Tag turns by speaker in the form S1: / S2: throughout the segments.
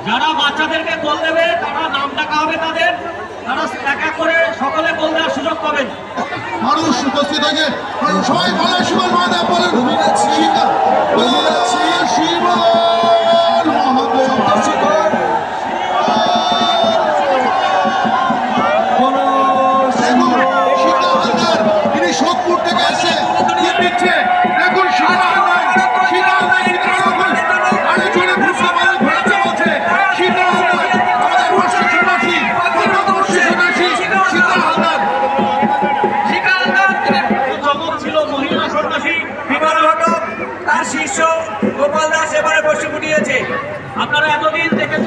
S1: যারা বাচ্চাদেরকে গোল দেবে তারা নাম ডাকা হবে তাদের, তারা এক এক করে সকলে গোল দেওয়ার সুযোগ পাবেন।
S2: মানুষ উপস্থিত হয়েছে, সবাই ভালো শিবন মহাদেব বলেন। তিনি সোদপুর থেকে এসে দিচ্ছে এখন
S1: শিষ্য গোপাল দাস এবারে বসে ফুটিয়েছে। আপনারা এতদিন দেখে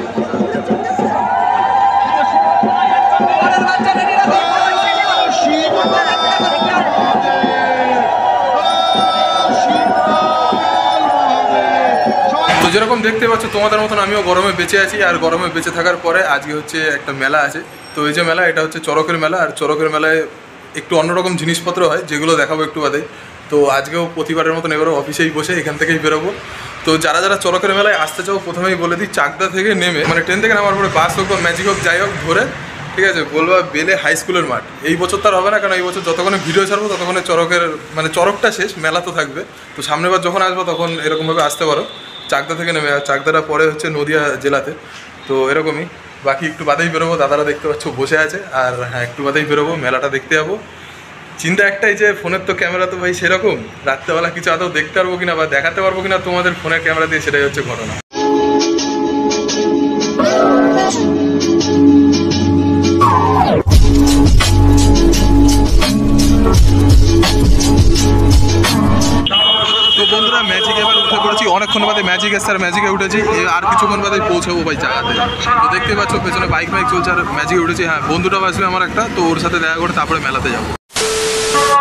S3: তো যেরকম দেখতে পাচ্ছ তোমাদের মতন আমিও গরমে বেঁচে আছি, আর গরমে বেঁচে থাকার পরে আজকে হচ্ছে একটা মেলা আছে। তো এই যে মেলা, এটা হচ্ছে চড়কের মেলা, আর চড়কের মেলায় একটু অন্যরকম জিনিসপত্র হয় যেগুলো দেখাবো একটু বাদে। তো আজকেও প্রতিবারের মতন এবারও অফিসেই বসে এখান থেকেই বেরোবো। তো যারা যারা চড়কের মেলায় আসতে চাও প্রথমেই বলে দিই, চাকদা থেকে নেমে মানে ট্রেন থেকে নামার পরে বাস হোক বা ম্যাজিক হোক যাই হোক ধরে, ঠিক আছে, বলবা বেলে হাই স্কুলের মাঠ। এই বছর তার হবে না, কারণ এই বছর যতক্ষণে ভিডিও ছাড়বো ততক্ষণে চড়কের মানে চড়কটা শেষ, মেলা তো থাকবে। তো সামনেবার যখন আসবো তখন এরকমভাবে আসতে পারো চাকদা থেকে নেমে। আর চাকদাটা পরে হচ্ছে নদিয়া জেলাতে। তো এরকমই, বাকি একটু বাদেই বেরোবো। দাদারা দেখতে পাচ্ছ বসে আছে, আর হ্যাঁ একটু বাদেই বেরোবো, মেলাটা দেখতে যাবো। চিন্তা একটাই যে ফোনের তো ক্যামেরা তো ভাই সেরকম, রাত্রেবেলা কিছু আদৌ দেখতে পারবো কিনা বা দেখাতে পারবো কিনা তোমাদের ফোনের ক্যামেরা দিয়ে, সেটাই হচ্ছে ঘটনা। তো বন্ধুরা ম্যাজিক এবার উঠে পড়েছি, অনেকক্ষণ বাদে ম্যাজিক এসছে, আর ম্যাজিকে উঠেছি, আর কিছুক্ষণ বাদে পৌঁছাবো ভাই জায়গাতে। তো দেখতে পাচ্ছ পেছনে বাইক চলছে, আর ম্যাজিকে উঠেছি। হ্যাঁ বন্ধুটাও আসবে আমার একটা, তো ওর সাথে দেখা করে তারপরে মেলাতে যাবো।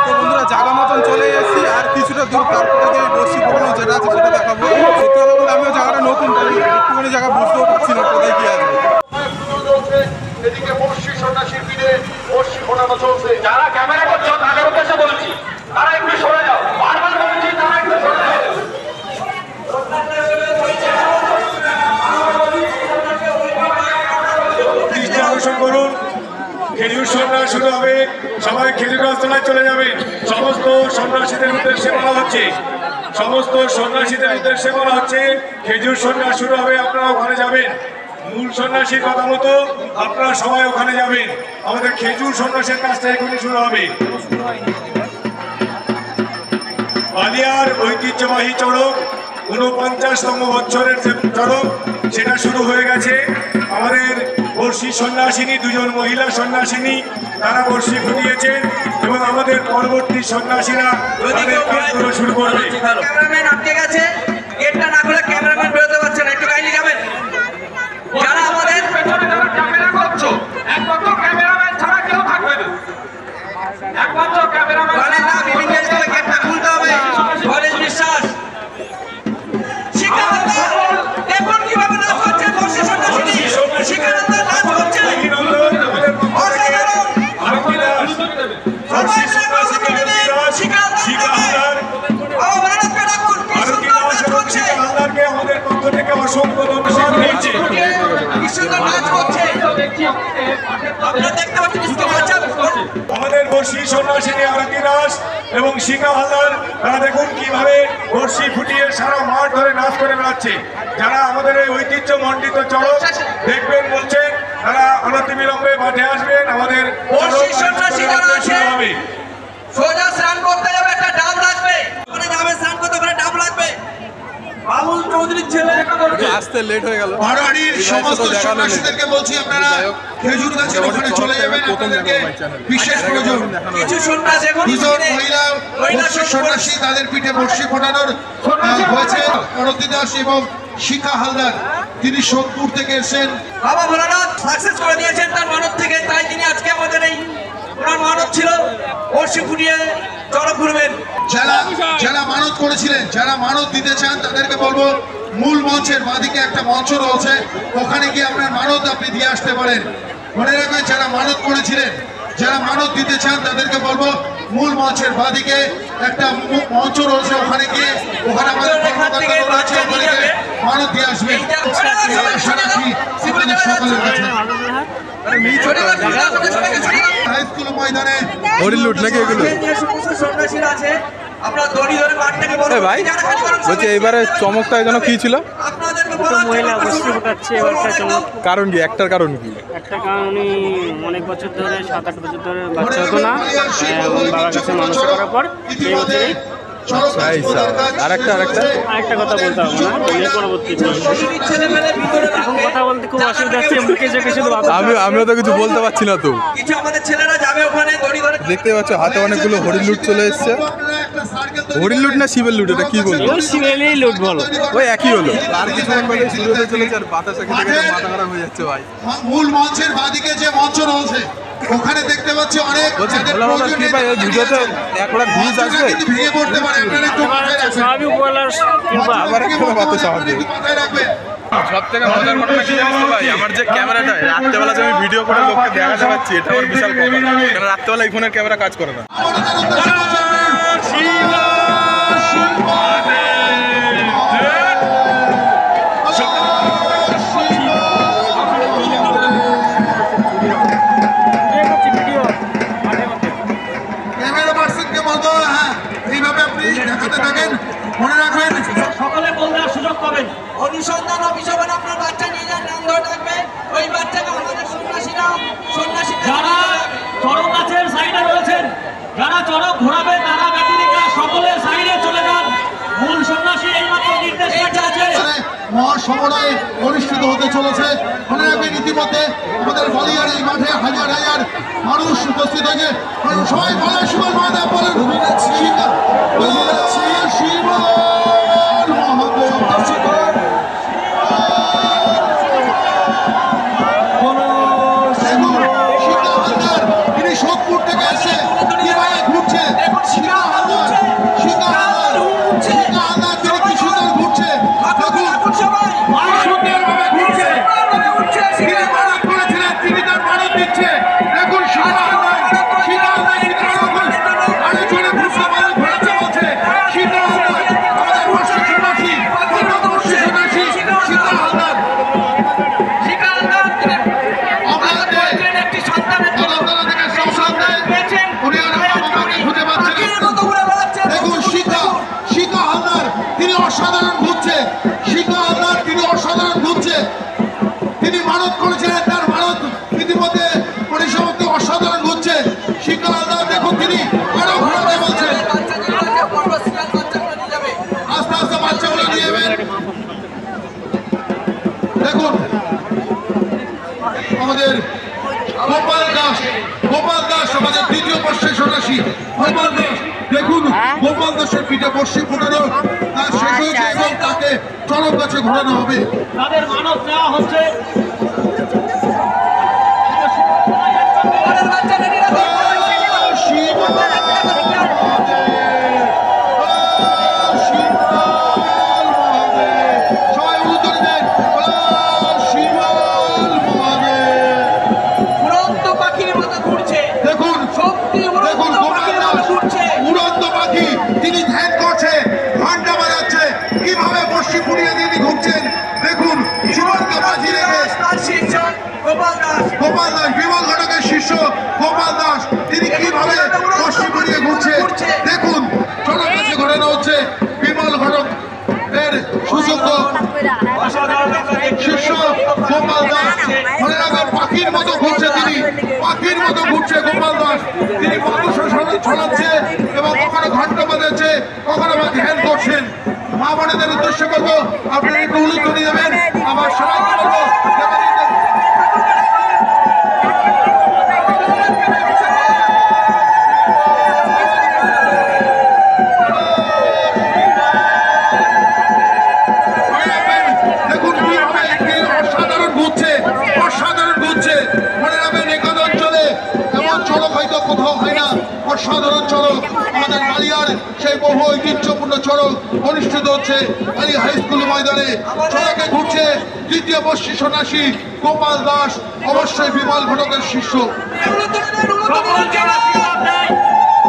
S3: তো বন্ধুরা জায়গা মতন চলে এসেছি, আর কিছুটা দূর তারপরে যে বর্ষি ফোটানো যেটা আছে সেটা দেখাবো। সত্যি কথা বলতে আমিও জায়গাটা নতুন, তাই একটুখানি জায়গা বুঝতেও পারছি না কোথায় কি আছে।
S2: এদিকে বর্ষি সন্ন্যাসীদের বর্ষি ফোটানো চলছে।
S1: যারা ক্যামেরা করছো তাদের উদ্দেশ্যে বলছি, তারা একটু সরে যাও, বারবার বলছি তারা একটু সরে যাও।
S4: আকর্ষণ করুন, খেজুর সন্ন্যাস শুরু হবে, সবাই খেজুর গাছতলায় চলে যাবেন। সমস্ত সন্ন্যাসীদের উদ্দেশ্যে বলা হচ্ছে, সমস্ত সন্ন্যাসীদের উদ্দেশ্যে বলা হচ্ছে খেজুর সন্ন্যাস শুরু হবে, আপনারা ওখানে যাবেন। মূল সন্ন্যাসীর কথা মতো আপনারা সবাই ওখানে যাবেন। আমাদের খেজুর সন্ন্যাসের কাজটা এখনই শুরু হবে। বালিয়ার ঐতিহ্যবাহী চড়ক 49তম বছরের যে চড়ক সেটা শুরু হয়ে গেছে। আমাদের বর্ষি সন্ন্যাসিনী, দুজন মহিলা সন্ন্যাসিনী, তারা বর্ষি ফুটিয়েছেন এবং আমাদের পরবর্তী সন্ন্যাসীরা তাদের কাজগুলো শুরু করবে।
S1: ক্যামেরাম্যান আটকে গেছে, গেটটা না খুলে ক্যামেরাম্যান বেরোতে পারছে না, একটু কাইন্ডলি যাবেন। যারা আমাদের পেছনে যারা ক্যামেরা করছো, একমাত্র ক্যামেরাম্যান ছাড়া কেউ থাকবে না, একমাত্র ক্যামেরাম্যান। না বিভিন্ন স্কুলে গেটটা খুলতে হবে। গণেশ বিশ্বাস দেখুন কিভাবে নাচ করছে বর্ষি সন্ন্যাসিনী, শিক্ষানন্দ নাচ করছে।
S4: আমাদের পক্ষ থেকে অসংখ্য ধন্যবাদ দিচ্ছি। আমাদের বর্ষি সন্ন্যাসিনী আরতি দাস এবং শিখা হালদার, তারা দেখুন কিভাবে বর্ষি ফুটিয়ে সারা মাঠ ধরে নাচ করে বেড়াচ্ছে। যারা আমাদের এই ঐতিহ্য মণ্ডিত চড়ক দেখবেন বলছেন, তারা অনতি বিলম্বে মাঠে আসবেন। আমাদের হবে
S1: সোজা স্নান করতে যাবে, একটা ডাব লাগবে, ওখানে যাবে স্নান করতে, ওখানে ডাব লাগবে। বাবুল চৌধুরীর ছেলে
S3: আসতে লেট হয়ে গেল।
S2: বারোয়ারির সমস্ত সন্ন্যাসীদেরকে বলছি আপনারা খেজুর গাছের ওখানে চলে যাবেন, আপনাদেরকে বিশেষ প্রয়োজন।
S1: কিছু সন্ন্যাস এখন
S2: দুজন মহিলা বর্ষি সন্ন্যাসী, তাদের পিঠে বর্ষি ফোটানোর হয়েছে। অরতি দাস এবং শিখা হালদার, তিনি সোদপুর থেকে এসেছেন।
S1: বাবা ভোলানাথ সাকসেস করে দিয়েছেন তার মানত থেকে, তাই তিনি আজকে আমাদের এই ওনার মানত ছিল বর্ষি ফুটিয়ে চড়ক ঘুরবেন।
S2: যারা মানত করেছিলেন, যারা মানত দিতে চান তাদেরকে বলবো মূল মঞ্চের বাঁদিকে একটা মঞ্চ রয়েছে, ওখানে গিয়ে আপনার মানত আপনি দিয়ে আসতে পারেন। মনে রাখবেন, যারা মানত করেছিলেন, যারা মানত দিতে চান তাদেরকে বলবো মূল মঞ্চের বাঁদিকে একটা মঞ্চ রয়েছে, ওখানে গিয়ে ওখানে আমাদের মানত দিয়ে আসবেন।
S1: আমাদের সবাইকে স্বাগত।
S2: হাই স্কুল ময়দানে
S3: হরিণ লুট নাকি এগুলো?
S1: যে সমস্ত সন্ন্যাসীরা আছে আপনারা দড়ি ধরে মাঠ থেকে বড়
S3: ভাই বলছি এইবারে চমকটা যেন কি ছিল?
S1: আপনাদেরকে
S5: তো মহিলা গোষ্ঠী ভোটাচ্ছে এবারটা চমক।
S3: কারণ কি? একটার কারণ কি?
S5: একটা কারণ উনি অনেক বছর ধরে 7-8 বছর ধরে বাচ্চা হতো না, বাবার কাছে মানুষ করার পর এই বছরই।
S3: আরেকটা
S5: আরেকটা কথা বলতে হবে না, বিয়ের পরবর্তীতে
S1: ছেলেমেলে ভিতরে
S5: এখন কথা বলতে খুব অসুবিধা হচ্ছে, মুখে চোখে শুধু বাবা।
S3: আমিও তো কিছু বলতে পারছি না তো।
S1: কিছু আমাদের ছেলেরা যাবে ওখানে দড়ি ধরে।
S3: দেখতে পাচ্ছ হাতে অনেকগুলো হরিণ লুট চলে এসছে। হরিণ লুট না শিবের লুট, এটা কি বলবো?
S5: ওই শিবেলেই লুট বলো।
S3: ওই একই হলো। আর কিছুক্ষণ বাদে শুরু হতে চলেছে আর বাতাসে খেতে খেতে মাথা খারাপ হয়ে যাচ্ছে ভাই।
S2: মূল মঞ্চের বাদিকে যে মঞ্চ রয়েছে ওখানে দেখতে পাচ্ছি অনেক
S3: বলছি
S2: যাদের
S3: ভোলা বাবার কি ভাই এই ভিডিওতে 1 লাখ ভিউজ আসবে?
S2: কিন্তু ভেঙে পড়তে পারে, আপনারা একটু মাথায় রাখবেন।
S5: স্বাভাবিক উপহার কিংবা
S3: আবার একটা বাতাস স্বাভাবিক।
S2: একটু মাথায় রাখবেন।
S3: সব থেকে মজার ঘটনা কি জানিস তো ভাই, আমার যে ক্যামেরাটা রাত্রেবেলা যে আমি ভিডিও করে লোককে দেখাতে পাচ্ছি, এটা আমার বিশাল পাওয়া। কারণ রাত্রেবেলা এই ফোনের ক্যামেরা কাজ করে না।
S2: ক্যামেরা পার্সনকে বলবো, হ্যাঁ এইভাবে আপনি দেখাতে থাকেন, মনে রাখবেন।
S1: সকলে বলতে সুযোগ পাবেন। অনুসন্ধান অভিযোগে আপনার বাচ্চা নিয়ে যান, নাম ধরে থাকবে ওই বাচ্চাকে আমাদের সন্ন্যাসী
S6: যারা চড়ক গাছের সাইডে রয়েছেন, যারা চড়ক ঘোরাবে তারা ব্যতিরেকে সকলে সাইডে চলে যান। মূল সন্ন্যাসী এইমাত্র নির্দেশ আছে।
S2: মহাসমরায় অনুষ্ঠিত হতে চলেছে। মনে রাখবেন ইতিমধ্যে আমাদের বলিয়ার এই মাঠে হাজার হাজার মানুষ উপস্থিত হয়েছে। সবাই বলেন শিবল মহাদেব বলেন তিনি সোদপুর থেকে এসে কিভাবে ঘুরছে শিকা হালদার, শিকা হালদার, শিকা হালদার তিনি কি সুন্দর ঘুরছে দেখুন। সুন্দরভাবে ঘুরছে, তিনি মানত করেছিলেন, তিনি তার মানত দিচ্ছে। দেখুন শিকা হালদার, শিকা হালদার আরে চলে ঘুরছে, মানত ঘোরাচ্ছে বলছে। শিকা হালদার আমাদের বর্ষী সন্ন্যাসী, বর্ষী সন্ন্যাসী শিকা হালদার। ধর্মতলা থেকে শ্মশান দেয়, উনি আর বাবাকে খুঁজে পাচ্ছেন না। দেখুন শিকা, শিকা হালদার তিনি অসাধারণ ঘুরছে। শিকা হালদার তিনি অসাধারণ ঘুরছে। তিনি মানত করেছিলেন, তার মানত ইতিমধ্যে পরিসমাপ্তি, অসাধারণ ঘুরছে। শিকা হালদার দেখুন তিনি আরো ঘোরাতে বলছেন। আস্তে আস্তে বাচ্চাগুলো নিয়ে যাবেন। দেখুন আমাদের গোপাল দাস, গোপাল দাস আমাদের দ্বিতীয় বর্ষের সন্ন্যাসী গোপাল দাস। দেখুন গোপাল দাসের পিঠে বর্ষি ফোটানো তার শেষ হয়েছে এবং তাকে চরক গাছে ঘোরানো হবে।
S6: তাদের মানব নেওয়া হচ্ছে।
S2: সবাই উলুধ্বনি দেন, শিবল মহাদেব।
S1: উড়ন্ত পাখির মতো ঘুরছে।
S2: দেখুন
S1: সত্যি
S2: দেখুন
S1: উড়ন্ত
S2: গোপাল
S1: পাখির
S2: দাস
S1: মতো ঘুরছে।
S2: উড়ন্ত পাখি, তিনি ধ্যান করছে, ঘন্টা বাজাচ্ছে, কিভাবে বর্ষি ফুরিয়ে তিনি ঘুরছেন। দেখুন জীবনকে বাজি রেখে
S1: তার শিষ্য গোপাল দাস।
S2: গোপাল দাস, বিমল ঘটকের শিষ্য গোপাল দাস, তিনি কিভাবে বর্ষি ফুরিয়ে ঘুরছে। দেখুন চরক গাছে ঘোরানো হচ্ছে বিমল ঘটক এর সুযোগ্য শিষ্য গোপাল দাস। মনে রাখবেন পাখির মতো ঘুরছে, তিনি পাখির মতো ঘুরছে গোপাল দাস। তিনি মানুষের সাথে ছড়াচ্ছে এবং কখনো ঘন্টা বাজাচ্ছে, কখনো বা ধ্যান করছেন। মা বোনেদের উদ্দেশ্য করবো আপনারা একটু উলুধ্বনি দেবেন। আমার সবাইকে বলবো দেখুন কিভাবে একটি অসাধারণ ঘুরছে, অসাধারণ ঘুরছে। মনে রাখবেন একদ অঞ্চলে এমন চড়ক হয়তো কোথাও হয় না। অসাধারণ চড়ক আমাদের বালিয়ার সেই বহু ঐতিহ্যপূর্ণ চড়ক অনুষ্ঠিত হচ্ছে বালি হাই স্কুল ময়দানে। চড়কে ঘুরছে দ্বিতীয় বর্ষী সন্ন্যাসী গোপাল দাস, অবশ্যই বিমল ঘটকের শিষ্য।
S6: সকল যারা আশীর্বাদ দেয়,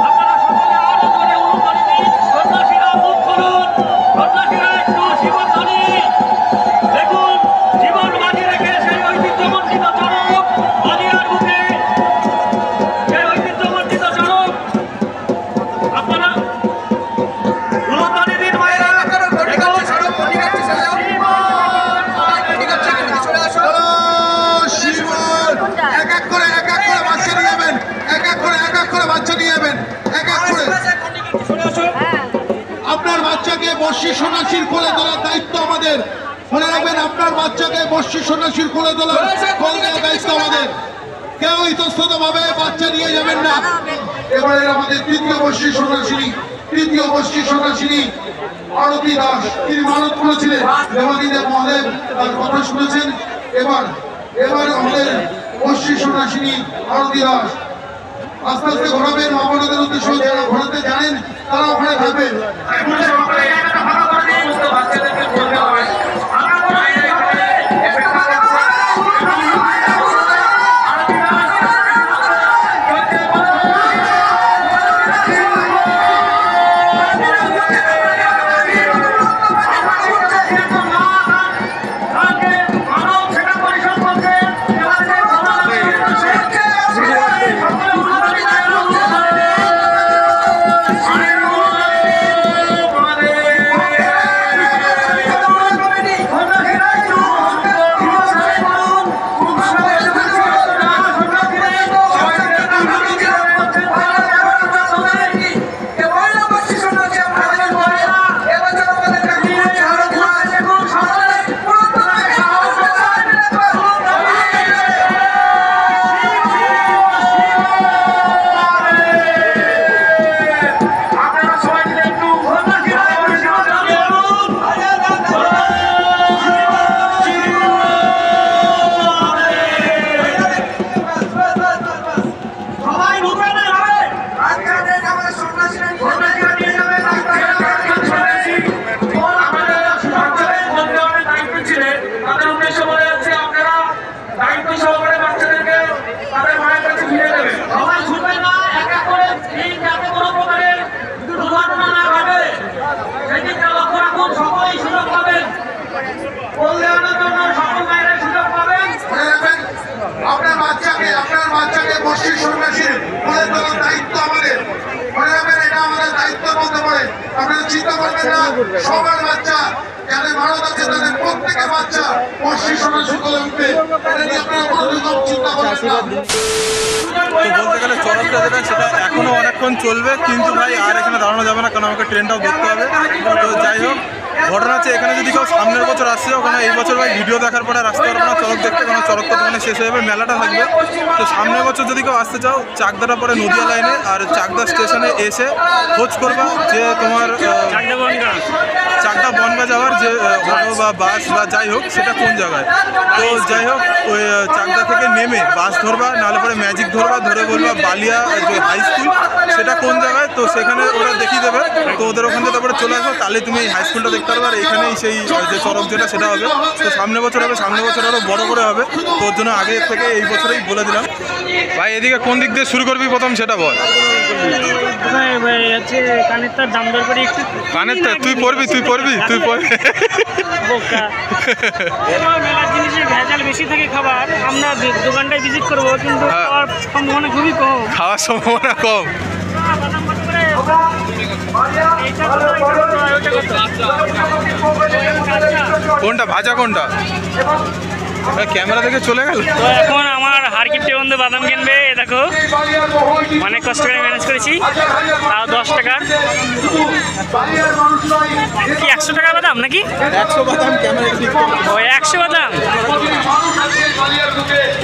S6: আপনারা সকলে আরো করে উলুধ্বনি দিন। সন্ন্যাসীরা মুখ খুলুন, সন্ন্যাসীরা একটু শিবধ্বনি। দেখুন জীবন বাজি রেখে সেই ঐতিহ্যমণ্ডিত চড়ক বালিয়ার বুকে
S2: সন্ন্যাসীর কোলে তোলার দায়িত্ব আমাদের। মনে রাখবেন, আপনার বাচ্চাকে বর্ষি সন্ন্যাসীর কোলে তোলার দায়িত্ব আমাদের। কেউ ইতস্তত ভাবে বাচ্চা নিয়ে যাবেন না। এবারে আমাদের তৃতীয় বর্ষি সন্ন্যাসিনী আরতি দাস, তিনি মানত করেছিলেন। দেবাদিদেব মহাদেব তার কথা শুনেছেন। এবার আমাদের বর্ষি সন্ন্যাসিনী আরতি দাস আস্তে আস্তে ঘোরাবেন। মা বোনদের উদ্দেশ্যে যারা ঘোরাতে জানেন তারা ওখানে থাকবেন। আপনার বাচ্চাকে বর্ষি সন্ন্যাসীর কোলে তোলার দায়িত্ব আমাদের। মনে রাখবেন, এটা আমাদের দায়িত্ব বলতে পারে। আপনারা চিন্তা করবেন না, সবার বাচ্চা যাদের ভারত আছে তাদের প্রত্যেকের বাচ্চা বর্ষি সন্ন্যাসীর কোলে উঠবে। এটা নিয়ে আপনারা কোনো রকম চিন্তা করবেন না।
S3: তো বলতে গেলে চরকটা যেটা সেটা এখনো অনেকক্ষণ চলবে, কিন্তু ভাই আর এখানে দাঁড়ানো যাবে না, কারণ আমাকে ট্রেনটাও ধরতে হবে। তো যাই হোক, ঘটনা হচ্ছে এখানে যদি কেউ সামনের বছর আসছে, ওখানে এই বছর ভাই ভিডিও দেখার পরে আসতে পারবে না চরক দেখতে, কারণ চরক তো ওখানে শেষ হয়ে যাবে, মেলাটা থাকবে। তো সামনের বছর যদি কেউ আসতে চাও, চাকদাটা পরে নদিয়া লাইনে আর চাকদা স্টেশনে এসে খোঁজ করবা যে তোমার চাকদা বনগা যাওয়ার যে অটো বা বাস বা যাই হোক সেটা কোন জায়গায়। তো যাই হোক, ওই চাকদা থেকে নেমে বাস ধরবা, নাহলে পরে ম্যাজিক ধরবা, ধরে বলবা বালিয়া যে হাই স্কুল সেটা কোন জায়গায়। তো সেখানে ওরা দেখিয়ে দেবে। তো ওদের ওখান থেকে তারপরে চলে আসবো, তাহলে তুমি এই হাই স্কুলটা দেখতে পারবে। আর এখানেই সেই যে চরক যেটা সেটা হবে। তো সামনের বছর হবে, সামনের বছর আরও বড় করে হবে। তো ওর জন্য আগে থেকে এই বছরেই বলে দিলাম। ভাই এদিকে কোন দিক দিয়ে শুরু করবি প্রথম সেটা বল।
S5: কানের তার দাম দর করে একটু
S3: কানের তার তুই পড়বি
S5: মেলার জিনিসের ভেজাল বেশি থাকে খাবার। আমরা দোকানটায় ভিজিট করবো, কিন্তু খাওয়ার সম্ভাবনা খুবই কম।
S3: খাওয়ার সম্ভাবনা কম। কোনটা ভাজা কোনটা? ক্যামেরা থেকে চলে গেল।
S5: তো এখন আমার হারকিপ্টে বন্ধু বাদাম কিনবে। দেখো অনেক কষ্ট করে ম্যানেজ করেছি, তাও 10 টাকার। কি 100 টাকা বাদাম নাকি?
S3: 100 বাদাম ক্যামেরা ঠিক করে।
S5: ও 100 বাদাম।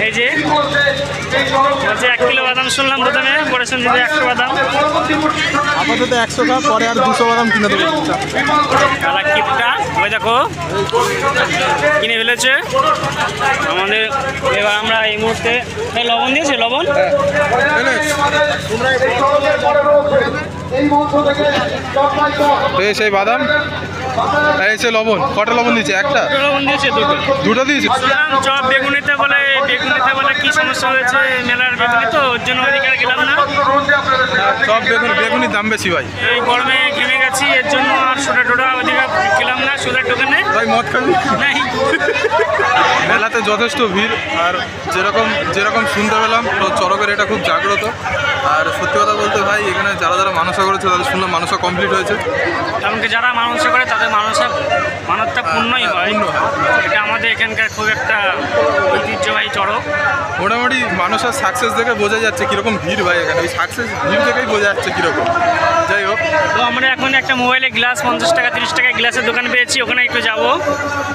S5: এই যে বলছে 1 কিলো বাদাম শুনলাম প্রথমে, পরে শুনছি যে 100 বাদাম।
S3: আপাতত 100 টাকা, পরে আর 200 বাদাম কিনে দেবো।
S5: কিপটা ওই দেখো কিনে ফেলেছে আমাদের। এবার আমরা এই মুহূর্তে লবণ দিয়েছে, লবণ
S3: সেই বাদাম, এই সে লবণ। কটা লবণ দিয়েছে? একটা
S5: লবণ দিয়েছে,
S3: দুটো দিয়েছে।
S5: চপ বেগুনিতে বলে কি সমস্যা হয়েছে মেলার বেগুনি, তো ওর জন্য অধিকার গেলাম না।
S3: চপ বেগুনির দাম বেশি ভাই।
S5: এই গরমে ঘেমে গেছি, এর জন্য আর সোডা টোডা অধিকার গেলাম না। সোডার দোকানে
S3: ভাই মদ খাবি? মেলাতে যথেষ্ট ভিড়, আর যেরকম শুনতে পেলাম তো চরকের এটা খুব জাগ্রত। আর সত্যি কথা বলতে ভাই, এখানে যারা মানসা করেছে তাদের শুনলাম মানসা কমপ্লিট হয়েছে।
S5: এমনকি যারা মানসা করে তাদের মানবতা পূর্ণই হয়।
S3: পূর্ণ হয়।
S5: এটা আমাদের এখানকার খুব একটা ঐতিহ্যবাহী চড়ক।
S3: মোটামুটি মানুষের সাকসেস দেখে বোঝা যাচ্ছে কীরকম ভিড় ভাই এখানে, ওই সাকসেস ভিড় দেখেই বোঝা যাচ্ছে কীরকম। যাই হোক,
S5: তো আমরা এখন একটা মোবাইলের গ্লাস 50 টাকা 30 টাকায় গ্লাসের দোকান পেয়েছি, ওখানে একটু যাবো।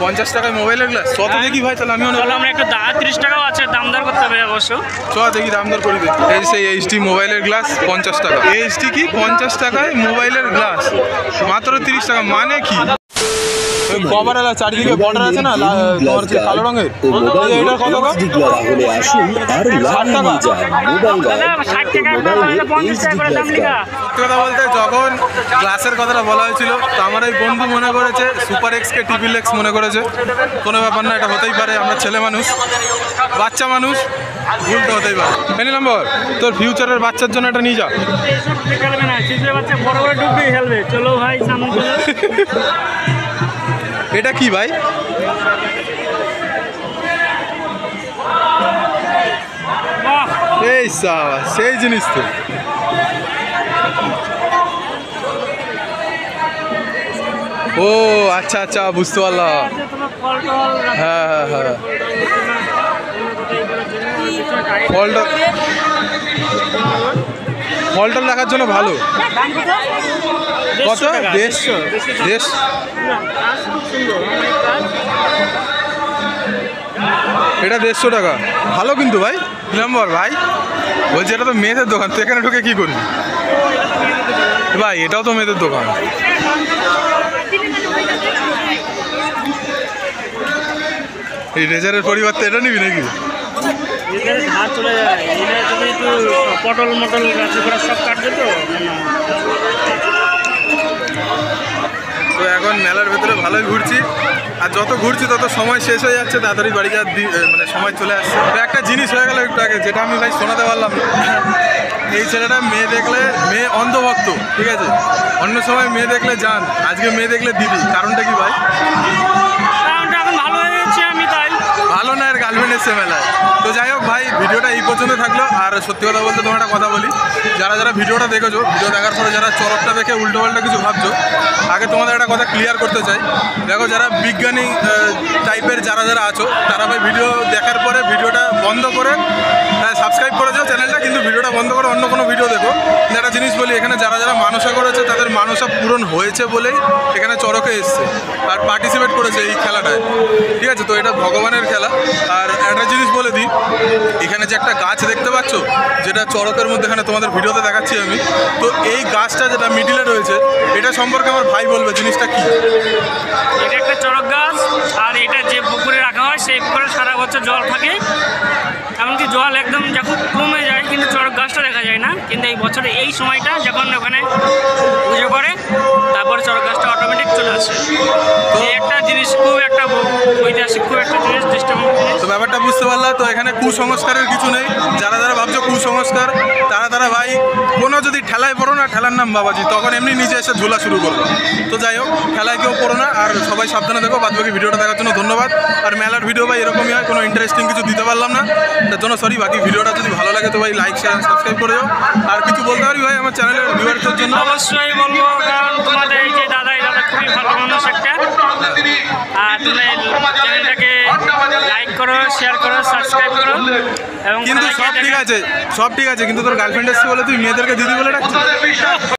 S3: 50 টাকায় মোবাইলের গ্লাস কত দেখি ভাই, তাহলে আমিও নেবো।
S5: চলো আমরা একটু 30 টাকাও আছে, দাম দর করতে হবে অবশ্য।
S3: চ দেখি দাম দর করি দেখি। এই সেই এইচডি মোবাইলের গ্লাস 50 টাকা। এইচডি কি 50 টাকায় মোবাইলের গ্লাস, মাত্র 30 টাকা, মানে কি? কভার এলা চারিদিকে বর্ডার আছে না তোমার কালো রঙের, এটার কত গো? 60 টাকা।
S5: 60 টাকা 50 টাকা করে দাম লেখা।
S3: সত্যি কথা বলতে যখন গ্লাসের কথাটা বলা হয়েছিল তো আমার এই বন্ধু মনে করেছে সুপার এক্সকে ট্রিপল এক্স মনে করেছে। কোনো ব্যাপার না, এটা হতেই পারে, আমরা ছেলে মানুষ, বাচ্চা মানুষ, ভুল তো হতেই পারে। এনি নম্বর তোর ফিউচারের বাচ্চার জন্য এটা নিয়ে যা।
S5: এইসব খেলবে না, শিশুর বাচ্চা বড় বড় ডুববে খেলবে। চলো ভাই সামনে চলো।
S3: এটা কি ভাই?
S5: বাহ,
S3: এই সাবা সেই জিনিস তো। ও আচ্ছা আচ্ছা, বুঝতে পারলাম।
S5: তোমার ফল টল
S3: হ্যাঁ হ্যাঁ হ্যাঁ, ফলটা ফলটল রাখার জন্য ভালো। কত? 150। এটা 150 টাকা, ভালো কিন্তু ভাই। নম্বর ভাই বলছি এটা তো মেয়েদের দোকান, তো এখানে ঢুকে কী করবি ভাই? এটাও তো মেয়েদের দোকান। এই রেজারের পরিবর্তে এটা নিবি নাকি?
S5: ধার চলে যায়, এটা যদি একটু পটল মটল গাছ সব কাটবে তো।
S3: তো এখন মেলার ভেতরে ভালোই ঘুরছি, আর যত ঘুরছি তত সময় শেষ হয়ে যাচ্ছে, তাড়াতাড়ি বাড়ি যাওয়ার মানে সময় চলে আসছে। তো একটা জিনিস হয়ে গেল একটু আগে, যেটা আমি ভাই শোনাতে পারলাম না। এই ছেলেটা মেয়ে দেখলে মেয়ে অন্ধভক্ত, ঠিক আছে, অন্য সময় মেয়ে দেখলে জান, আজকে মেয়ে দেখলে দিদি। কারণটা কি ভাই?
S5: কারণটা এখন ভালো হয়ে গেছে আমি তাই।
S3: ভালো না, আর গার্লফ্রেন্ড এসছে মেলায়। তো যাই হোক ভাই, ভিডিওটা এই পর্যন্ত থাকলো। আর সত্যি কথা বলতে তোমার একটা কথা বলি, যারা যারা ভিডিওটা দেখেছো, ভিডিও দেখার পরে যারা চরকটা দেখে উল্টো পাল্টা কিছু ভাবছো, আগে তোমাদের একটা কথা ক্লিয়ার করতে চাই। দেখো, যারা বিজ্ঞানী টাইপের যারা যারা আছো, তারা ভাই ভিডিও দেখার পরে ভিডিওটা বন্ধ করে সাবস্ক্রাইব করেছো চ্যানেলটা, কিন্তু ভিডিওটা বন্ধ করে অন্য কোনো ভিডিও দেখো। কিন্তু একটা জিনিস বলি, এখানে যারা যারা মানসা করেছে তাদের মানসা পূরণ হয়েছে বলেই এখানে চরকে এসছে আর পার্টিসিপেট করেছে এই খেলাটায়, ঠিক আছে। তো এটা ভগবানের খেলা। আর একটা জিনিস বলে দিই, এখানে যে একটা গাছ দেখতে পাচ্ছ, যেটা চরকের মধ্যে এখানে তোমাদের ভিডিওতে দেখাচ্ছি আমি, তো এই গাছটা যেটা মিডিলে রয়েছে, এটা সম্পর্কে আমার ভাই বলবে জিনিসটা কি।
S5: এটা একটা চড়ক গাছ, আর এটা যে পুকুরে রাখা হয় সেই পুকুরে সারা বছর জল থাকে। এমনকি জল একদম যখন কমে যায় কিন্তু চড়ক গাছটা দেখা যায় না, কিন্তু এই বছরে এই সময়টা যখন ওখানে পুজো করে তারপরে চড়ক গাছটা অটোমেটিক চলে আসে। তো এই একটা জিনিস খুব একটা ঐতিহাসিক, খুব একটা জিনিস দৃষ্টিভঙ্গি জিনিস।
S3: তো ব্যাপারটা বুঝতে পারলাম। তো এখানে কুসংস্কারের কিছু নেই। যারা যারা ভাবছো কুসংস্কার, তারা তারা ভাই কোনো যদি ঠেলায় পড়ো না, ঠেলার নাম বাবাজি, তখন এমনি নিচে এসে ঝোলা শুরু করবো। তো যাই হোক, ঠেলায় কেউ পড়ো না, আর সবাই সাবধানে দেখো। বাদবাকি ভিডিওটা দেখার জন্য ধন্যবাদ। আর মেলার ভিডিও ভাই এরকমই হয়, কোনো ইন্টারেস্টিং কিছু দিতে পারলাম না, তার জন্য সরি। বাকি ভিডিওটা যদি ভালো লাগে তো ভাই লাইক শেয়ার সাবস্ক্রাইব করে যাও। আর কিছু বলতে পারি ভাই আমার চ্যানেলের ভিউয়ারদের জন্য?
S5: অবশ্যই বলবো, কারণ তোমাদের এই যে দাদা খুবই ভালো মানুষ একটা। আর তুমি চ্যানেলটাকে লাইক করো, শেয়ার করো, সাবস্ক্রাইব করো। এবং
S3: কিন্তু সব ঠিক আছে, সব ঠিক আছে, কিন্তু তোর গার্লফ্রেন্ড এসছে বলে তুই মেয়েদেরকে দিদি বলে ডাকছিস?